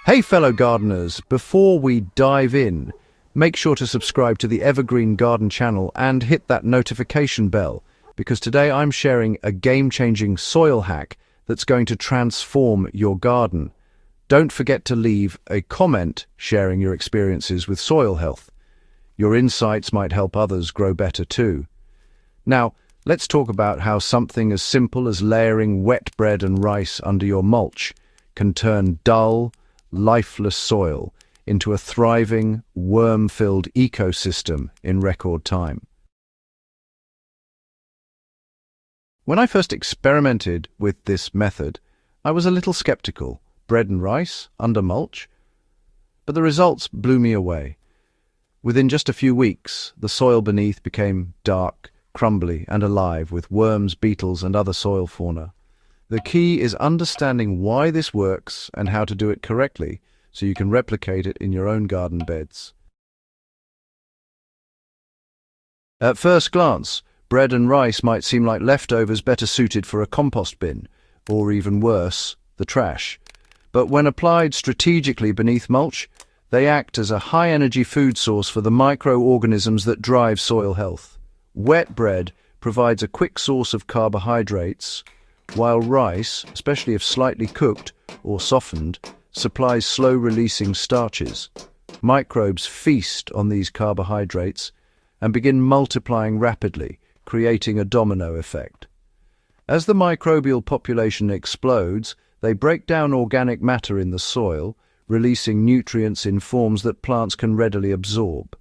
Hey fellow gardeners, before we dive in, make sure to subscribe to the Evergreen Garden channel and hit that notification bell, because today I'm sharing a game-changing soil hack that's going to transform your garden. Don't forget to leave a comment sharing your experiences with soil health. Your insights might help others grow better too. Now, let's talk about how something as simple as layering wet bread and rice under your mulch can turn dull, lifeless soil into a thriving, worm-filled ecosystem in record time. When I first experimented with this method, I was a little skeptical. Bread and rice under mulch? But the results blew me away. Within just a few weeks, the soil beneath became dark, crumbly, and alive with worms, beetles, and other soil fauna. The key is understanding why this works and how to do it correctly so you can replicate it in your own garden beds. At first glance, bread and rice might seem like leftovers better suited for a compost bin, or even worse, the trash. But when applied strategically beneath mulch, they act as a high-energy food source for the microorganisms that drive soil health. Wet bread provides a quick source of carbohydrates, while rice, especially if slightly cooked or softened, supplies slow-releasing starches. Microbes feast on these carbohydrates and begin multiplying rapidly, creating a domino effect. As the microbial population explodes, they break down organic matter in the soil, releasing nutrients in forms that plants can readily absorb.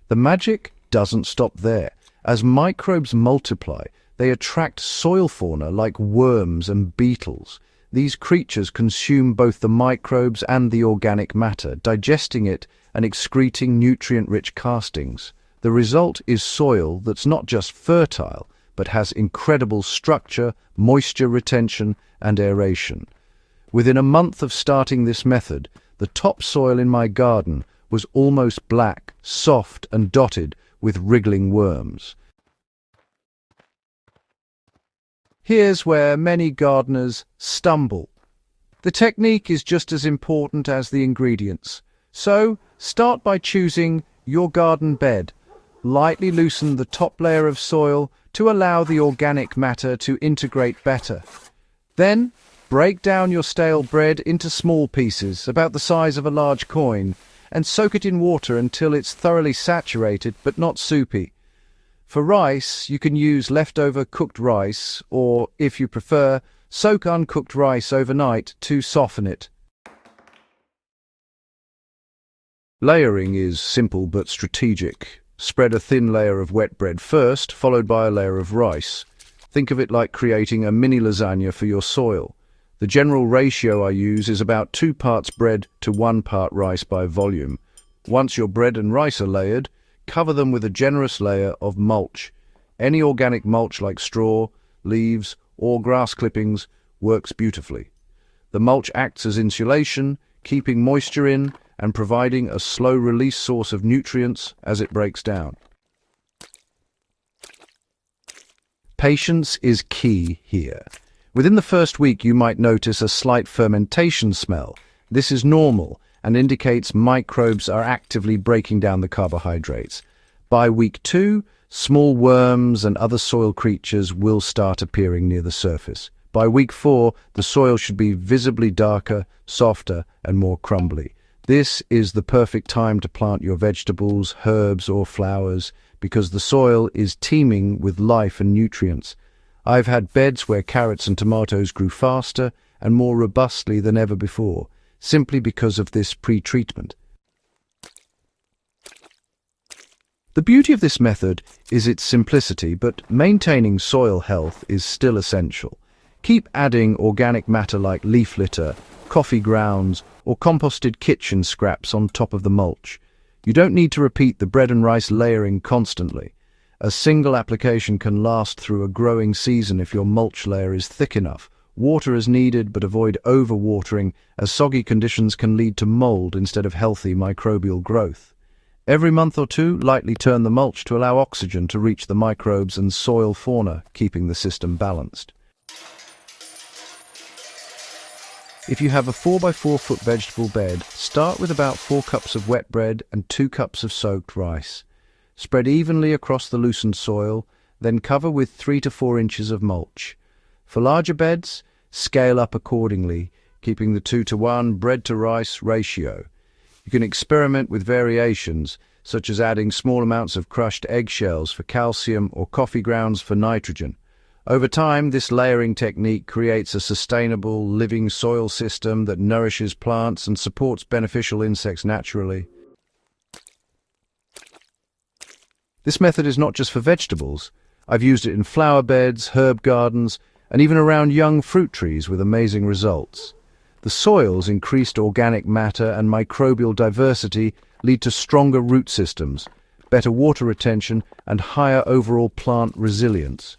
The magic doesn't stop there. As microbes multiply, they attract soil fauna like worms and beetles. These creatures consume both the microbes and the organic matter, digesting it and excreting nutrient-rich castings. The result is soil that's not just fertile, but has incredible structure, moisture retention, and aeration. Within a month of starting this method, the topsoil in my garden was almost black, soft, and dotted with wriggling worms. Here's where many gardeners stumble. The technique is just as important as the ingredients. So, start by choosing your garden bed. Lightly loosen the top layer of soil to allow the organic matter to integrate better. Then, break down your stale bread into small pieces, about the size of a large coin, and soak it in water until it's thoroughly saturated but not soupy. For rice, you can use leftover cooked rice, or, if you prefer, soak uncooked rice overnight to soften it. Layering is simple but strategic. Spread a thin layer of wet bread first, followed by a layer of rice. Think of it like creating a mini lasagna for your soil. The general ratio I use is about 2 parts bread to 1 part rice by volume. Once your bread and rice are layered, cover them with a generous layer of mulch. Any organic mulch like straw, leaves, or grass clippings works beautifully. The mulch acts as insulation, keeping moisture in and providing a slow-release source of nutrients as it breaks down. Patience is key here. Within the first week, you might notice a slight fermentation smell. This is normal and indicates microbes are actively breaking down the carbohydrates. By week 2, small worms and other soil creatures will start appearing near the surface. By week 4, the soil should be visibly darker, softer, and more crumbly. This is the perfect time to plant your vegetables, herbs, or flowers because the soil is teeming with life and nutrients. I've had beds where carrots and tomatoes grew faster and more robustly than ever before, simply because of this pre-treatment. The beauty of this method is its simplicity, but maintaining soil health is still essential. Keep adding organic matter like leaf litter, coffee grounds, or composted kitchen scraps on top of the mulch. You don't need to repeat the bread and rice layering constantly. A single application can last through a growing season if your mulch layer is thick enough. Water is needed, but avoid overwatering, as soggy conditions can lead to mold instead of healthy microbial growth. Every month or two, lightly turn the mulch to allow oxygen to reach the microbes and soil fauna, keeping the system balanced. If you have a 4 by 4 foot vegetable bed, start with about 4 cups of wet bread and 2 cups of soaked rice. Spread evenly across the loosened soil, then cover with 3 to 4 inches of mulch. For larger beds, scale up accordingly, keeping the 2-to-1 bread to rice ratio. You can experiment with variations, such as adding small amounts of crushed eggshells for calcium or coffee grounds for nitrogen. Over time, this layering technique creates a sustainable, living soil system that nourishes plants and supports beneficial insects naturally. This method is not just for vegetables. I've used it in flower beds, herb gardens, and even around young fruit trees with amazing results. The soil's increased organic matter and microbial diversity lead to stronger root systems, better water retention, and higher overall plant resilience.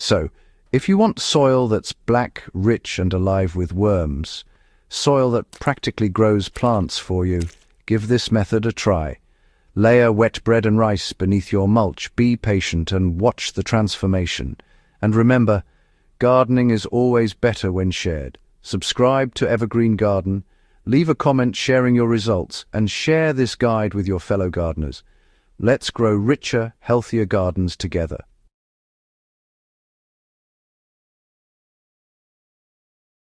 So, if you want soil that's black, rich, and alive with worms, soil that practically grows plants for you, give this method a try. Layer wet bread and rice beneath your mulch, be patient, and watch the transformation. And remember, gardening is always better when shared. Subscribe to Evergreen Garden, leave a comment sharing your results, and share this guide with your fellow gardeners. Let's grow richer, healthier gardens together.